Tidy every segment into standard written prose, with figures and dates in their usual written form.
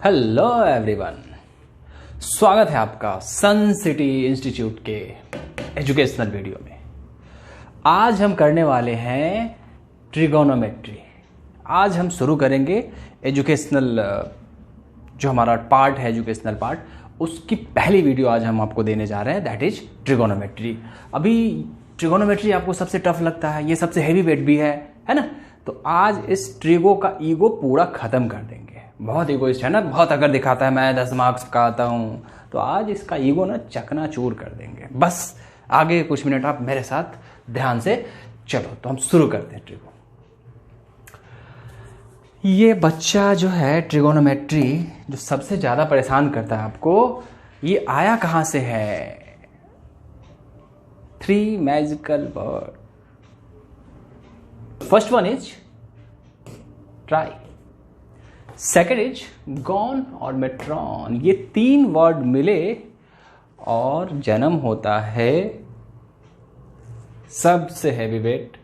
Hello everyone, स्वागत है आपका सन सिटी इंस्टीट्यूट के एजुकेशनल वीडियो में। आज हम करने वाले हैं ट्रिगोनोमेट्री। आज हम शुरू करेंगे एजुकेशनल जो हमारा पार्ट है, एजुकेशनल पार्ट, उसकी पहली वीडियो आज हम आपको देने जा रहे हैं, दैट इज ट्रिगोनोमेट्री। अभी ट्रिगोनोमेट्री आपको सबसे टफ लगता है, ये सबसे हैवी वेट भी है ना। तो आज इस ट्रिगो का ईगो पूरा खत्म कर देंगे। बहुत ईगोइस्ट है ना, बहुत अगर दिखाता है मैं 10 मार्क्स का आता हूँ, तो आज इसका ईगो ना चकनाचूर कर देंगे। बस आगे कुछ मिनट आप मेरे साथ ध्यान से चलो, तो हम शुरू करते हैं ट्रिगो। ये बच्चा जो है ट्रिगोनोमेट्री जो सबसे ज्यादा परेशान करता है आपको, ये आया कहां से है? 3 magical word. First one is try, second is gone और मेट्रॉन। ये 3 वर्ड मिले और जन्म होता है सबसे हैवी वेट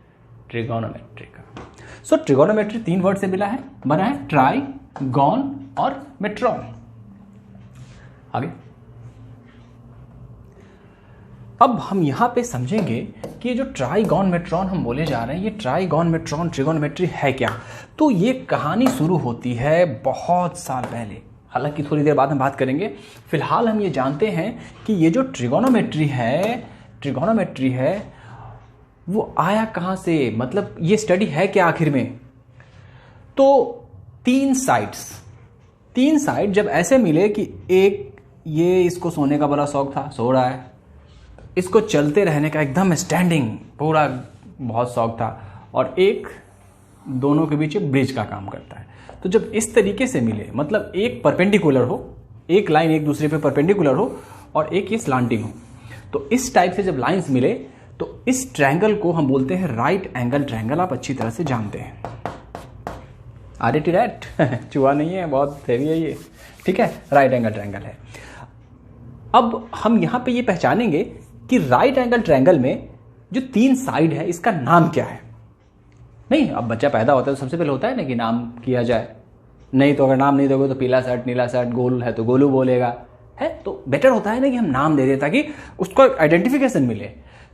ट्रिगोनोमेट्री का। सो ट्रिगोनोमेट्री 3 वर्ड से मिला है, बना है ट्राई, गॉन और मेट्रॉन। आगे अब हम यहां पे समझेंगे कि ये जो ट्राइगॉन मेट्रॉन हम बोले जा रहे हैं, ये ट्राइगॉन मेट्रॉन ट्रिगोनोमेट्री है क्या। तो ये कहानी शुरू होती है बहुत साल पहले, हालांकि थोड़ी देर बाद हम बात करेंगे। फिलहाल हम ये जानते हैं कि ये जो ट्रिगोनोमेट्री है वो आया कहां से, मतलब ये स्टडी है क्या आखिर में। तो 3 साइड जब ऐसे मिले कि एक ये इसको सोने का बड़ा शौक था, सो रहा है, इसको चलते रहने का एकदम स्टैंडिंग पूरा बहुत शौक था, और एक दोनों के बीच ब्रिज का काम करता है। तो जब इस तरीके से मिले, मतलब एक परपेंडिकुलर हो, एक लाइन एक दूसरे पे परपेंडिकुलर हो और एक ये स्लांटिंग हो, तो इस टाइप से जब लाइंस मिले तो इस ट्रायंगल को हम बोलते हैं राइट एंगल ट्रायंगल। आप अच्छी तरह से जानते हैं। आरएटी राइट चुहा नहीं है, बहुत हेवी है ये, ठीक है, राइट एंगल ट्रायंगल है। अब हम यहां पे ये पहचानेंगे कि राइट एंगल ट्रायंगल में जो 3 साइड है इसका नाम क्या है। नहीं, अब बच्चा पैदा होता है तो सबसे पहले होता है ना कि नाम किया जाए, नहीं तो अगर नाम नहीं दोगे तो पीला शर्ट नीला शर्ट, गोल है तो गोलू बोलेगा, है तो बेटर होता है ना कि हम नाम दे दें ताकि उसको आइडेंटिफिकेशन मिले।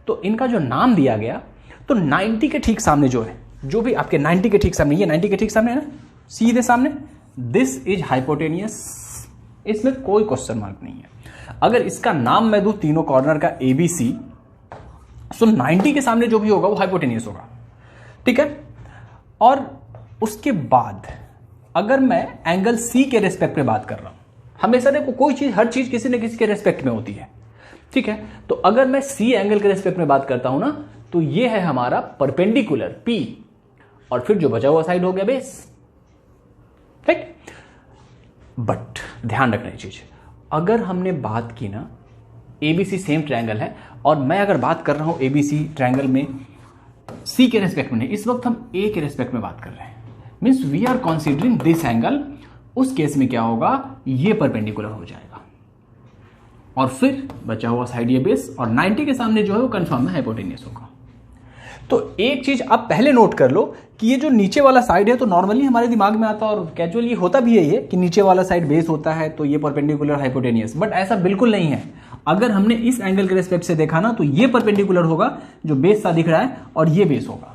तो इनका जो नाम दिया गया, तो 90 के ठीक सामने जो है, जो भी आपके 90 के ठीक सामने, ये 90 के ठीक सामने है ना, सीधे सामने, दिस इज हाइपोटेनियस। इसमें कोई क्वेश्चन मार्क नहीं है। अगर इसका नाम मैं दूं तीनों कॉर्नर का ABC, सो 90 के सामने जो भी होगा वो हाइपोटेनियस होगा, ठीक है। और उसके बाद अगर मैं एंगल C के रेस्पेक्ट में बात कर रहा हूं, हमेशा देखो कोई चीज, हर चीज किसी न किसी के रेस्पेक्ट में होती है, ठीक है। तो अगर मैं C एंगल के रेस्पेक्ट में बात करता हूं ना, तो ये है हमारा परपेंडिकुलर P, और फिर जो बचा हुआ साइड हो गया बेस, राइट। बट ध्यान रखना चीज, अगर हमने बात की ना ABC सेम ट्रायंगल है, और मैं अगर बात कर रहा हूं ABC ट्रायंगल में C के रेस्पेक्ट में नहीं, इस वक्त हम A के रेस्पेक्ट में बात कर रहे हैं, means we are considering this angle. उस केस में क्या होगा, ये परपेंडिकुलर हो जाएगा और फिर बचा हुआ साइड ये बेस, और 90 के सामने जो है वो कंफर्म है हाइपोटेनियस होगा। तो एक चीज आप पहले नोट कर लो कि ये जो नीचे वाला साइड है, तो नॉर्मली हमारे दिमाग में आता है और कैजुअली होता भी है ये कि नीचे वाला साइड बेस होता है तो ये परपेंडिकुलर हाइपोटेनियस, बट ऐसा बिल्कुल नहीं है। अगर हमने इस एंगल के रेस्पेक्ट से देखा ना, तो ये परपेंडिकुलर होगा जो बेस सा दिख रहा है, और ये बेस होगा।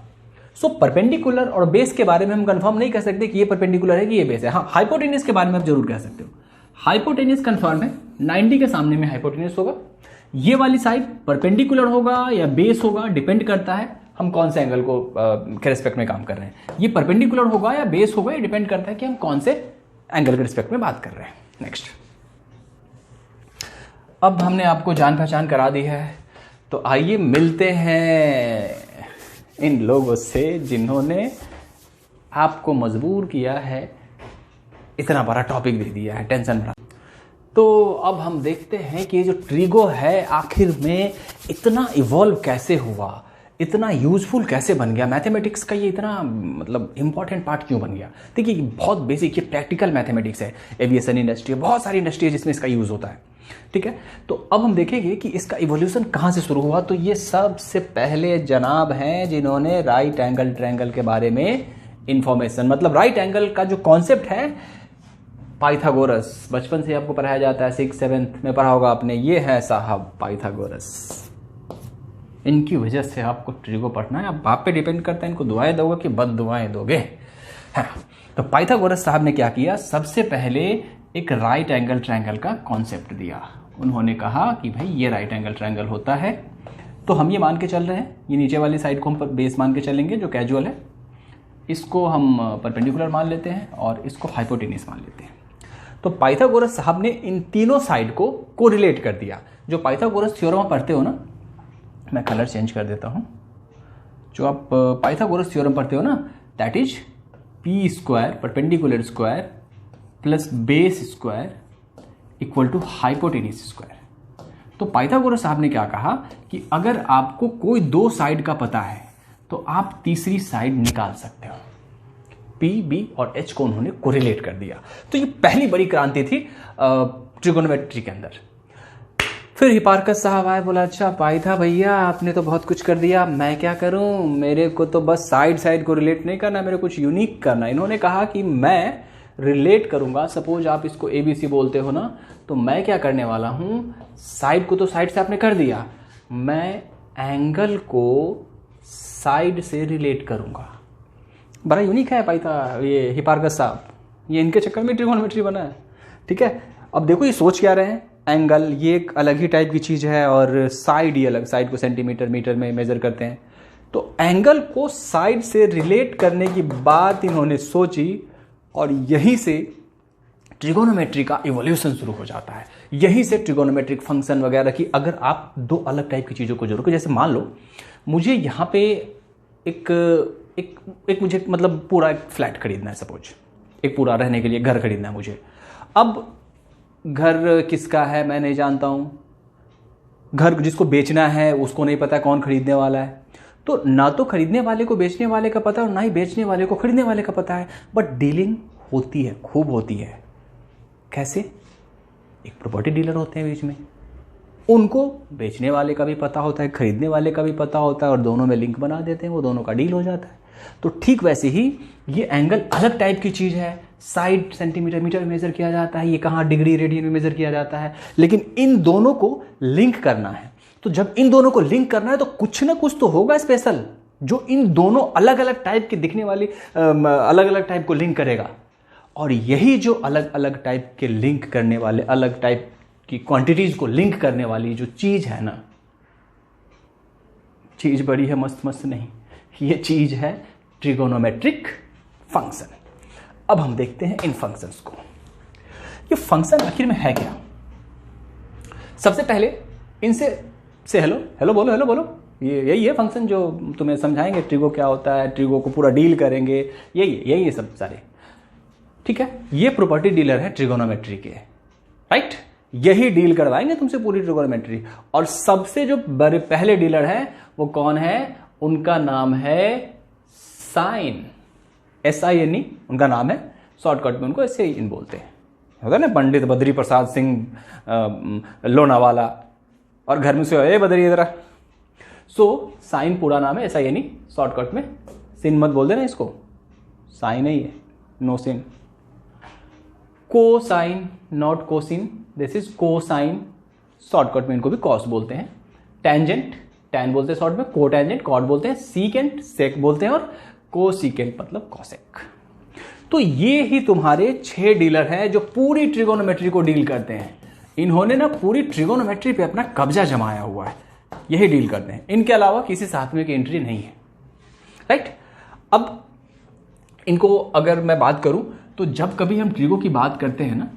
सो परपेंडिकुलर और बेस के बारे में हम कंफर्म नहीं कर सकते कि ये परपेंडिकुलर है कि ये बेस है। हाँ, हाइपोटेनियस के बारे में आप जरूर कह सकते हो, हाइपोटेनियस कंफर्म है, 90 के सामने में हाइपोटेनियस होगा। ये वाली साइड परपेंडिकुलर होगा या बेस होगा, डिपेंड करता है हम कौन से एंगल को के रिस्पेक्ट में काम कर रहे हैं। ये परपेंडिकुलर होगा या बेस होगा, ये डिपेंड करता है कि हम कौन से एंगल के रिस्पेक्ट में बात कर रहे हैं। नेक्स्ट, अब हमने आपको जान पहचान करा दी है, तो आइए मिलते हैं इन लोगों से जिन्होंने आपको मजबूर किया है, इतना बड़ा टॉपिक दे दिया है, टेंशन बड़ा। तो अब हम देखते हैं कि ये जो ट्रिगो है आखिर में इतना इवॉल्व कैसे हुआ, इतना यूजफुल कैसे बन गया, मैथमेटिक्स का ये इतना मतलब इंपॉर्टेंट पार्ट क्यों बन गया। देखिए बहुत बेसिक, ये प्रैक्टिकल मैथमेटिक्स है, एविएशन इंडस्ट्री है, बहुत सारी इंडस्ट्री है जिसमें इसका यूज होता है, ठीक है। तो अब हम देखेंगे कि इसका इवोल्यूशन कहां से शुरू हुआ। तो ये सबसे पहले जनाब हैं जिन्होंने राइट एंगल ट्रायंगल के बारे में इंफॉर्मेशन, मतलब राइट एंगल का जो कॉन्सेप्ट है पाइथागोरस, बचपन से आपको पढ़ाया जाता है, 6th 7th में पढ़ा होगा आपने। ये है साहब पाइथागोरस। इनकी वजह से आपको ट्रिगो पढ़ना है। अब बाप पे डिपेंड करता है, इनको दुआएं दोगे कि बद दुआएं दोगे। है तो पाइथागोरस साहब ने क्या किया, सबसे पहले एक राइट एंगल ट्रायंगल का कॉन्सेप्ट दिया। उन्होंने कहा कि भाई ये राइट एंगल ट्रायंगल होता है, तो हम ये मान के चल रहे हैं, ये नीचे वाली साइड को हम बेस मान के चलेंगे जो कैजुअल है, इसको हम परपेंडिकुलर मान लेते हैं और इसको हाइपोटेन्यूस मान लेते हैं। तो पाइथागोरस साहब ने इन तीनों साइड को कोरिलेट कर दिया। जो पाइथागोरस थ्योरम पढ़ते हो ना, मैं कलर चेंज कर देता हूं, जो आप पाइथागोरस थ्योरम पढ़ते हो ना, that is P square perpendicular square plus base square equal to hypotenuse square. तो पाइथागोरस साहब ने क्या कहा कि अगर आपको कोई दो साइड का पता है तो आप तीसरी साइड निकाल सकते हो। पी, बी और एच को उन्होंने कोरिलेट कर दिया। तो ये पहली बड़ी क्रांति थी ट्रिगोनोमेट्री के अंदर। फिर हिपार्कस साहब आए, बोला अच्छा पाइथा भैया आपने तो बहुत कुछ कर दिया, मैं क्या करूं, मेरे को तो बस साइड साइड को रिलेट नहीं करना, मेरे को कुछ यूनिक करना। इन्होंने कहा कि मैं रिलेट करूंगा, सपोज आप इसको ABC बोलते हो ना, तो मैं क्या करने वाला हूं, साइड को तो साइड से आपने कर दिया, मैं एंगल को साइड से रिलेट करूंगा। बड़ा यूनिक है ये हिपार्कस साहब, ये इनके चक्कर में ट्रिगोनोमेट्री बना है। ठीक है, अब देखो ये सोच क्या रहे हैं, एंगल ये एक अलग ही टाइप की चीज है और साइड ये अलग, साइड को सेंटीमीटर मीटर में मेजर करते हैं। तो एंगल को साइड से रिलेट करने की बात इन्होंने सोची और यहीं से ट्रिगोनोमेट्री का इवोल्यूशन शुरू हो जाता है। यहीं से ट्रिगोनोमेट्रिक फंक्शन वगैरह की, अगर आप दो अलग टाइप की चीज़ों को जोड़ोगे, जैसे मान लो मुझे यहाँ पे एक मुझे मतलब पूरा एक फ्लैट खरीदना है, सपोज एक पूरा रहने के लिए घर खरीदना है मुझे। अब घर किसका है मैं नहीं जानता हूँ, घर जिसको बेचना है उसको नहीं पता कौन खरीदने वाला है, तो ना तो खरीदने वाले को बेचने वाले का पता है और ना ही बेचने वाले को खरीदने वाले का पता है, बट डीलिंग होती है, खूब होती है। कैसे? एक प्रॉपर्टी डीलर होते हैं बीच में, उनको बेचने वाले का भी पता होता है, खरीदने वाले का भी पता होता है और दोनों में लिंक बना देते हैं, वो दोनों का डील हो जाता है। तो ठीक वैसे ही ये एंगल अलग टाइप की चीज है, साइड सेंटीमीटर मीटर में मेजर किया जाता है, ये कहाँ डिग्री रेडियन में मेजर किया जाता है, लेकिन इन दोनों को लिंक करना है। तो जब इन दोनों को लिंक करना है तो कुछ ना कुछ तो होगा स्पेशल जो इन दोनों अलग अलग टाइप के दिखने वाली अलग अलग टाइप को लिंक करेगा। और यही जो अलग अलग टाइप के लिंक करने वाले, अलग टाइप की क्वांटिटीज को लिंक करने वाली जो चीज है ना, चीज बड़ी है मस्त मस्त नहीं, ये चीज है ट्रिगोनोमेट्रिक फंक्शन। अब हम देखते हैं इन फंक्शंस को, ये फंक्शन आखिर में है क्या। सबसे पहले इनसे से हेलो बोलो, ये यही है फंक्शन जो तुम्हें समझाएंगे ट्रिगो क्या होता है, ट्रिगो को पूरा डील करेंगे, यही है सब सारे। ठीक है, ये प्रॉपर्टी डीलर है ट्रिगोनोमेट्री के, राइट, यही डील करवाएंगे तुमसे पूरी ट्रिगोनोमेट्री। और सबसे जो बड़े पहले डीलर है वो कौन है, उनका नाम है साइन, SINE उनका नाम है, शॉर्टकट में उनको SIN बोलते हैं। होता है ना पंडित बद्री प्रसाद सिंह लोनावाला, और घर में से बद्री इधर। सो साइन पूरा नाम है, SINE शॉर्टकट में, सिन मत बोल देना इसको, साइन ही है, no sin. Cosine not cosin, this is cosine, shortcut में इनको भी कॉस बोलते हैं। टेंजेंट, टैन बोलते हैं शॉर्ट में, कोटेंजेंट कॉट बोलते हैं, सीकेंट सेक बोलते हैं, और कोसिकेंट मतलब कॉसेक। तो ये ही तुम्हारे 6 डीलर हैं जो पूरी ट्रिगोनोमेट्री को डील करते हैं। इन्होंने ना पूरी ट्रिगोनोमेट्री पे अपना कब्जा जमाया हुआ है, यही डील करते हैं, इनके अलावा किसी साथ में की एंट्री नहीं है, राइट। अब इनको अगर मैं बात करूं तो जब कभी हम ट्रिगो की बात करते हैं ना,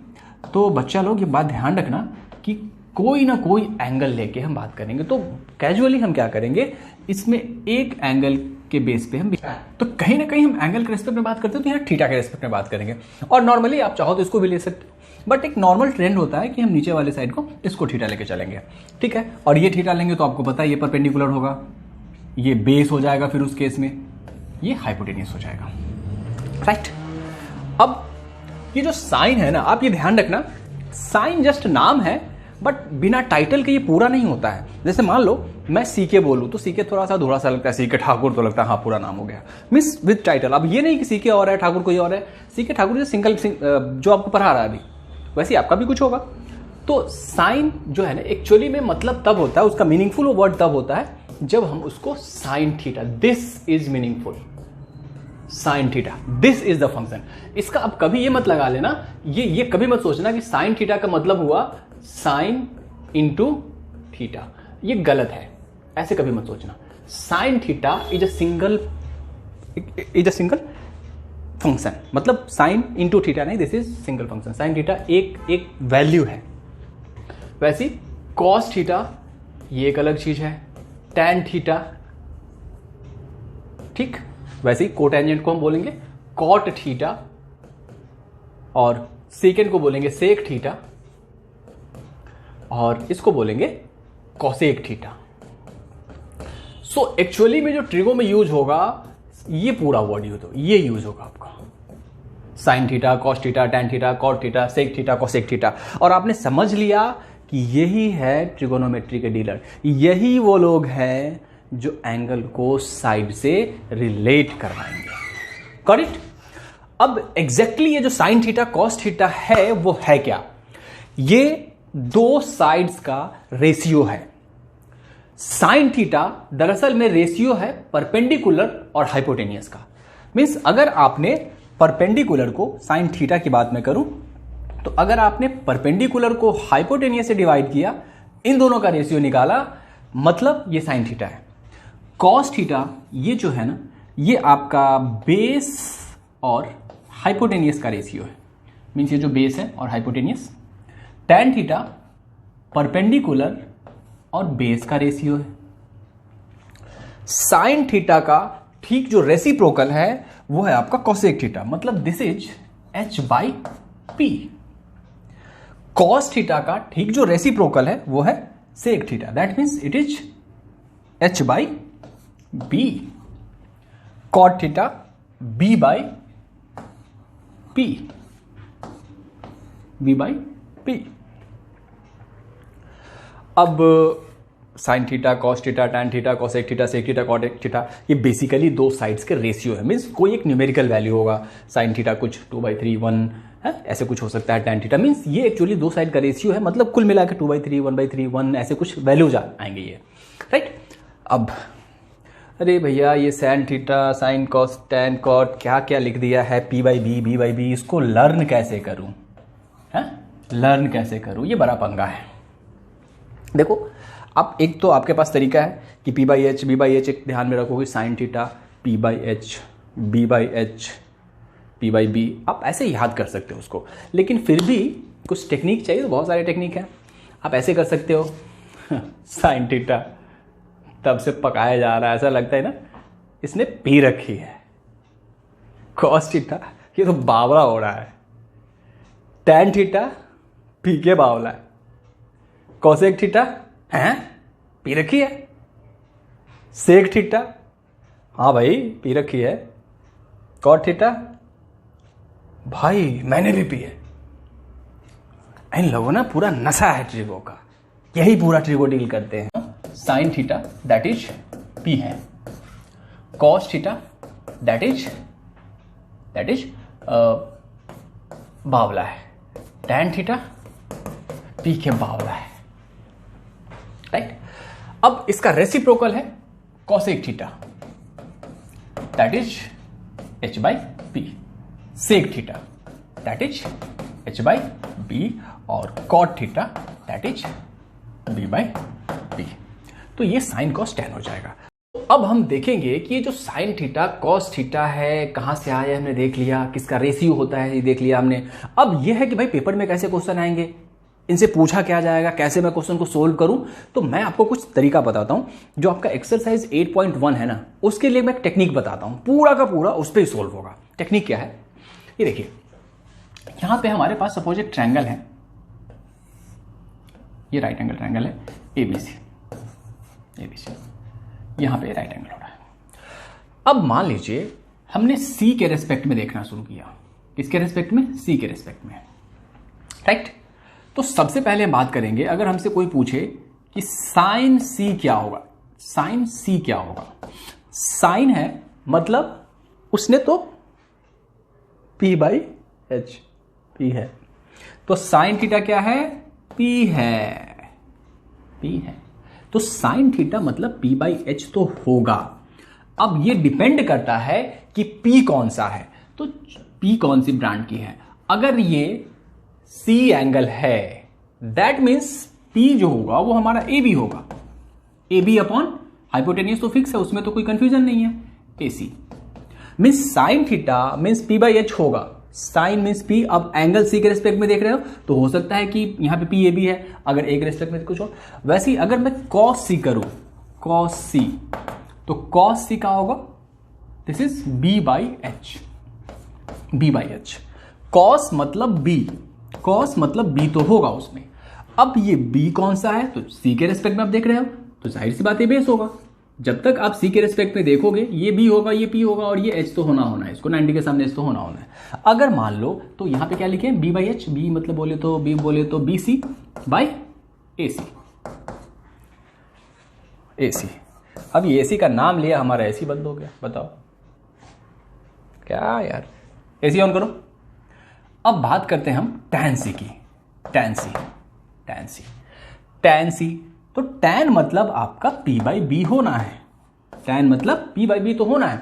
तो बच्चा लोग ये बात ध्यान रखना कि कोई ना कोई एंगल लेके हम बात करेंगे। तो कैजुअली हम क्या करेंगे, इसमें एक एंगल के बेस पे हम, तो कहीं ना कहीं हम एंगल के रेस्पेक्ट में बात करते हैं तो यहाँ थीटा के रेस्पेक्ट में बात करेंगे, और नॉर्मली आप चाहो तो इसको भी ले सकते हो, बट एक नॉर्मल ट्रेंड होता है कि हम नीचे वाले साइड को इसको थीटा लेके चलेंगे, ठीक है। और ये थीटा लेंगे तो आपको पता है ये परपेंडिकुलर होगा, ये बेस हो जाएगा, फिर उस केस में ये हाइपोटेन्यूस हो जाएगा, राइट। अब ये जो साइन है ना, आप ये ध्यान रखना, साइन जस्ट नाम है, बट बिना टाइटल के ये पूरा नहीं होता है। जैसे मान लो मैं सीके बोलूँ तो सीके थोड़ा सा अधूरा सा लगता है, सीके ठाकुर तो लगता है हाँ पूरा नाम हो गया, मीन्स विद टाइटल। अब ये नहीं कि सीके और है ठाकुर कोई और है, सीके ठाकुर जो सिंगल जो आपको पढ़ा रहा है अभी वैसे आपका भी कुछ होगा। तो साइन जो है ना एक्चुअली में मतलब तब होता है, उसका मीनिंगफुल वर्ड तब होता है जब हम उसको sine theta, this is meaningful, sine theta, this is the function. इसका अब कभी ये मत लगा लेना, ये कभी मत सोचना कि साइन थीटा का मतलब हुआ साइन इंटू थीटा, ये गलत है, ऐसे कभी मत सोचना। Sine theta is a single function, मतलब साइन इंटू थीटा नहीं, this is single function. Sine theta एक वैल्यू है। वैसे कॉस थीटा ये एक अलग चीज है, टैन थीटा, ठीक। वैसे ही कोटेंजेंट को हम बोलेंगे कॉट थीटा और सेकेंड को बोलेंगे सेक थीटा और इसको बोलेंगे कॉसेक थीटा। सो एक्चुअली में जो ट्रिगो में यूज होगा ये पूरा वर्ड यूज होगा, ये यूज होगा आपका sine theta, cos theta, tan theta, cot theta, sec theta, cosec theta. और आपने समझ लिया कि यही है ट्रिगोनोमेट्री के डीलर, यही वो लोग हैं जो एंगल को साइड से रिलेट करवाएंगे, करेक्ट। अब एग्जैक्टली ये जो साइन थीटा कॉस थीटा है वो है क्या, ये दो साइड्स का रेशियो है। साइन थीटा दरअसल में रेशियो है परपेंडिकुलर और हाइपोटेनियस का। मींस अगर आपने परपेंडिकुलर को, साइन थीटा की बात मैं करूं तो अगर आपने परपेंडिकुलर को हाइपोटेनियस से डिवाइड किया, इन दोनों का रेशियो निकाला, मतलब ये साइन थीटा है। कॉस थीटा ये जो है ना ये आपका बेस और हाइपोटेनियस का रेशियो है, मींस ये जो बेस है और हाइपोटेनियस। टैन थीटा परपेंडिकुलर और बेस का रेशियो है। साइन थीटा का ठीक जो रेसिप्रोकल है वो है आपका कॉसेक थीटा, मतलब this is h by P. Cos theta का ठीक जो रेसिप्रोकल है वो है sec theta, that means it is h by B. Cot theta b by P, b by P. अब sine theta, cos theta, tan theta, cosec theta, sec theta, cot theta, ये basically दो sides के ratio है। Means कोई एक numerical value होगा, sine theta कुछ 2/3 1 है, ऐसे कुछ हो सकता है। टैन थीटा मीन्स ये एक्चुअली दो साइड का रेशियो है, मतलब कुल मिला के 2/3 1/3 1 ऐसे कुछ वैल्यूज आएंगे ये, राइट। अब अरे भैया ये sine theta, sine cos, tan cot क्या क्या लिख दिया है, p by B, b by B, इसको लर्न कैसे करूं, है लर्न कैसे करूं, ये बड़ा पंगा है। देखो अब एक तो आपके पास तरीका है कि p by H, b by H, एक ध्यान में रखोगे sine theta p by H, b by H, p by B, आप ऐसे याद कर सकते हो उसको। लेकिन फिर भी कुछ टेक्निक चाहिए, तो बहुत सारे टेक्निक है। आप ऐसे कर सकते हो साइन थीटा तब से पकाया जा रहा है, ऐसा लगता है ना इसने पी रखी है। कॉस थीटा ये तो बावला हो रहा है। टैन थीटा पी के बावला है। कॉसेक थीटा हैं पी रखी है। सेक थीटा हाँ भाई पी रखी है। कॉट थीटा भाई मैंने भी पी है। इन लोगों ना पूरा नशा है ट्रिगो का, यही पूरा ट्रिगो डील करते हैं। Sine theta that is P है, कॉस थीटा दैट इज बावला है, टैन थीटा पी के बावला है, राइट। अब इसका रेसिप्रोकल है cosec theta that is h by P, sec theta that is h by B और cot theta that is b by B. तो ये साइन कॉस टैन हो जाएगा। अब हम देखेंगे कि ये जो साइन थीटा कॉस थीटा है कहां से आया, हमने देख लिया, किसका रेशियो होता है ये देख लिया हमने। अब ये है कि भाई पेपर में कैसे क्वेश्चन आएंगे, इनसे पूछा क्या जाएगा, कैसे मैं क्वेश्चन को सोल्व करूं। तो मैं आपको कुछ तरीका बताता हूं। जो आपका एक्सरसाइज 8.1 है ना, उसके लिए मैं एक टेक्निक बताता हूं, पूरा का पूरा उस पर ही सोल्व होगा। टेक्निक क्या है ये देखिए, यहां पे हमारे पास सपोज एक ट्रायंगल है, ये राइट एंगल ट्रायंगल है एबीसी, यहां पे राइट एंगल हो रहा है। अब मान लीजिए हमने सी के रेस्पेक्ट में देखना शुरू किया। किसके रेस्पेक्ट में? सी के रेस्पेक्ट में, राइट। तो सबसे पहले हम बात करेंगे, अगर हमसे कोई पूछे कि साइन सी क्या होगा, साइन सी क्या होगा। साइन है मतलब उसने तो P बाई एच, P है, तो साइन थीटा क्या है, P है, P है, तो साइन थीटा मतलब P बाई एच तो होगा। अब ये डिपेंड करता है कि P कौन सा है, तो P कौन सी ब्रांड की है। अगर ये C एंगल है दैट मीन्स P जो होगा वो हमारा AB होगा, AB अपॉन हाइपोटेन्यूज तो फिक्स है, उसमें तो कोई कंफ्यूजन नहीं है, AC means sine theta means P by H होगा। साइन मीन्स P, अब एंगल C के रिस्पेक्ट में देख रहे हो तो हो सकता है कि यहां पे PAB है, अगर A के रिस्पेक्ट में कुछ हो। वैसे ही अगर मैं cos C करूं, cos C, तो cos C का होगा this is B by H, B by H. cos मतलब B, cos मतलब B तो होगा उसमें। अब ये B कौन सा है, तो C के रिस्पेक्ट में आप देख रहे हो तो जाहिर सी बात है बेस होगा। जब तक आप C के रिस्पेक्ट में देखोगे ये B होगा, ये P होगा और ये H तो होना है, इसको 90 के सामने H तो होना है। अगर मान लो तो यहां पे क्या लिखे B बाई एच, B मतलब बोले तो BC बाई AC, AC। अब ये AC का नाम लिया, हमारा AC बंद हो गया, बताओ क्या यार। AC ऑन करो। अब बात करते हैं हम tan C की, tan C, tan C, tan C, तो tan मतलब आपका P बाई बी होना है, tan मतलब P बाई बी तो होना है।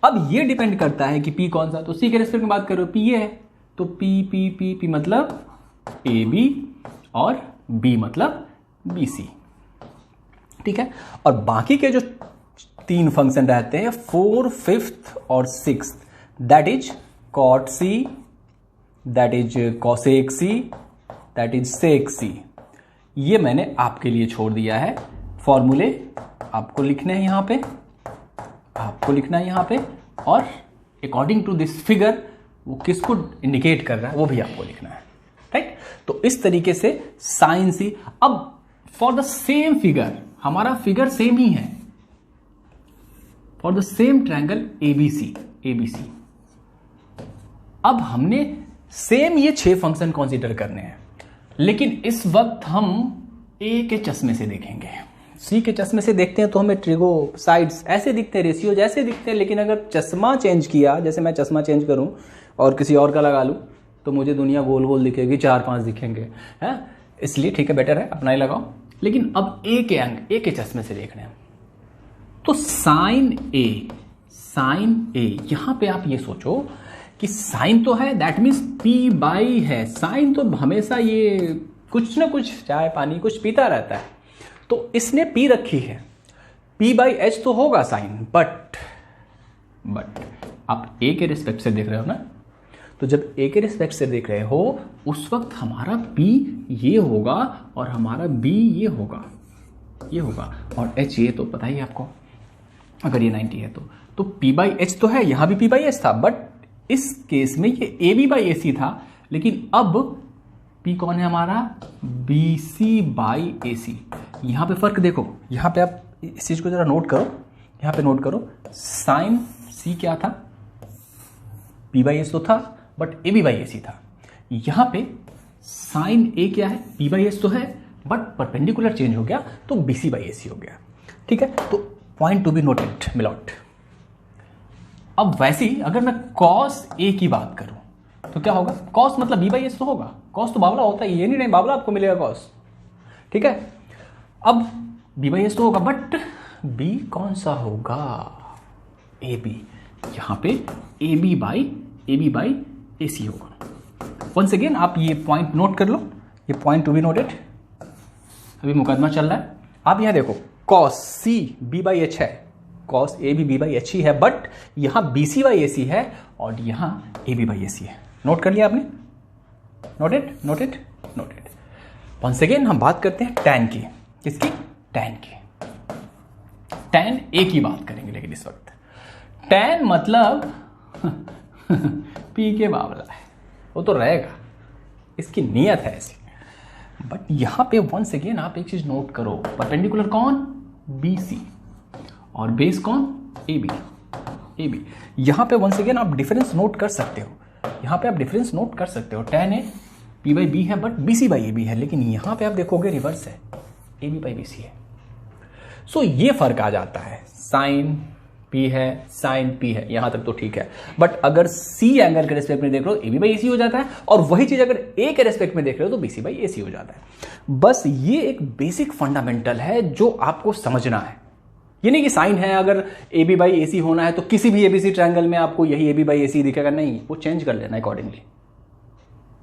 अब ये डिपेंड करता है कि P कौन सा, तो C के रिस्पेक्ट में बात करो P ये है, तो P मतलब AB और B मतलब BC, ठीक है। और बाकी के जो 3 फंक्शन रहते हैं 4, 5th और 6th, that is cot C, that is cosec C, that is sec C, ये मैंने आपके लिए छोड़ दिया है। फॉर्मूले आपको लिखने हैं यहां पे, आपको लिखना है यहां पे, और अकॉर्डिंग टू दिस फिगर वो किसको इंडिकेट कर रहा है वो भी आपको लिखना है, राइट। तो इस तरीके से साइन सी। अब फॉर द सेम फिगर, हमारा फिगर सेम ही है, for the same triangle ABC, अब हमने सेम ये 6 फंक्शन कंसीडर करने हैं, लेकिन इस वक्त हम ए के चश्मे से देखेंगे। सी के चश्मे से देखते हैं तो हमें ट्रिगो साइड्स ऐसे दिखते हैं, रेशियो जैसे दिखते हैं, लेकिन अगर चश्मा चेंज किया, जैसे मैं चश्मा चेंज करूं और किसी और का लगा लूं तो मुझे दुनिया गोल गोल दिखेगी, 4-5 दिखेंगे, है, इसलिए ठीक है, बेटर है अपना ही लगाओ। लेकिन अब ए के चश्मे से देख रहे हैं, तो साइन ए, यहां पे आप ये सोचो कि साइन तो है दैट मीन्स P बाई है, साइन तो हमेशा ये कुछ ना कुछ चाय पानी कुछ पीता रहता है, तो इसने P रखी है, P बाई एच तो होगा साइन, बट आप A के रिस्पेक्ट से देख रहे हो ना, तो जब A के रिस्पेक्ट से देख रहे हो उस वक्त हमारा P ये होगा और हमारा B ये होगा, और H ये तो पता ही है आपको, अगर ये 90 है तो P बाई एच तो है, यहां भी P बाई एच था, बट इस केस में ये AB बाई AC था, लेकिन अब P कौन है हमारा, BC बाई AC। यहां पे फर्क देखो, यहां पे आप इस चीज को जरा नोट करो, यहां पे नोट करो, साइन C क्या था, P बाई एच तो था बट AB बाई AC था। यहां पे साइन A क्या है, P बाई एच तो है बट परपेंडिकुलर चेंज हो गया तो BC बाई AC हो गया, ठीक है। तो पॉइंट टू बी नोटेड मिलॉट। अब वैसे ही अगर मैं cos A की बात करूं तो क्या होगा, cos मतलब B बाई एच तो होगा, cos तो बावला होता है, ये नहीं बावला आपको मिलेगा cos, ठीक है। अब B बाई एच तो होगा, बट B कौन सा होगा, AB, यहां पे AB बाई AC होगा। वंस अगेन आप ये पॉइंट नोट कर लो, ये पॉइंट टू बी नोटेड। अभी मुकदमा चल रहा है, आप यहां देखो cos C B by H है, cos A भी B बाई एच ही है, बट यहां BC बाई AC है और यहां AB बाई AC है। नोट कर लिया आपने, नोटेड। वंस अगेन हम बात करते हैं tan की, किसकी, tan की, tan A की बात करेंगे, लेकिन इस वक्त tan मतलब P के बावला है, वो तो रहेगा, इसकी नीयत है ऐसी। बट यहां पे वंस अगेन आप एक चीज नोट करो, परपेंडिकुलर कौन, BC, और बेस कौन, AB। यहां पे वंस अगेन आप डिफरेंस नोट कर सकते हो, यहां पे आप डिफरेंस नोट कर सकते हो, tan A P by B है बट BC बाई AB है, लेकिन यहां पे आप देखोगे रिवर्स है, AB बाई BC है। सो ये फर्क आ जाता है, साइन P है, साइन P है, यहां तक तो ठीक है। बट अगर C एंगल के रेस्पेक्ट में देख रहे हो AB बाई AC हो जाता है, और वही चीज अगर A के रेस्पेक्ट में देख रहे हो तो BC बाई AC हो जाता है। बस ये एक बेसिक फंडामेंटल है जो आपको समझना है। ये नहीं कि साइन है, अगर AB बाई AC होना है तो किसी भी ABC ट्रायंगल में आपको यही AB बाई AC दिखेगा, नहीं, वो चेंज कर लेना अकॉर्डिंगली।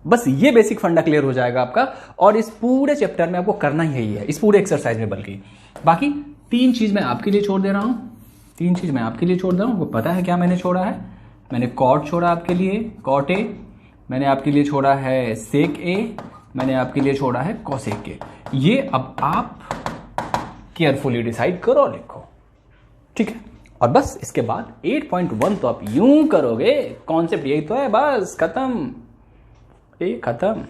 बस ये बेसिक फंडा क्लियर हो जाएगा आपका, और इस पूरे चैप्टर में आपको करना ही यही है, इस पूरे एक्सरसाइज में। बल्कि बाकी 3 चीज मैं आपके लिए छोड़ दे रहा हूं, 3 चीज मैं आपके लिए छोड़ दे रहा हूं। आपको पता है क्या मैंने छोड़ा है? मैंने कॉट छोड़ा आपके लिए, कॉट ए, मैंने आपके लिए छोड़ा है सेक ए, मैंने आपके लिए छोड़ा है कॉसेक ए। ये अब आप केयरफुली डिसाइड करो और लिखो, ठीक है? और बस इसके बाद 8.1 तो आप यूं करोगे, कॉन्सेप्ट यही तो है, बस खत्म, ये खत्म।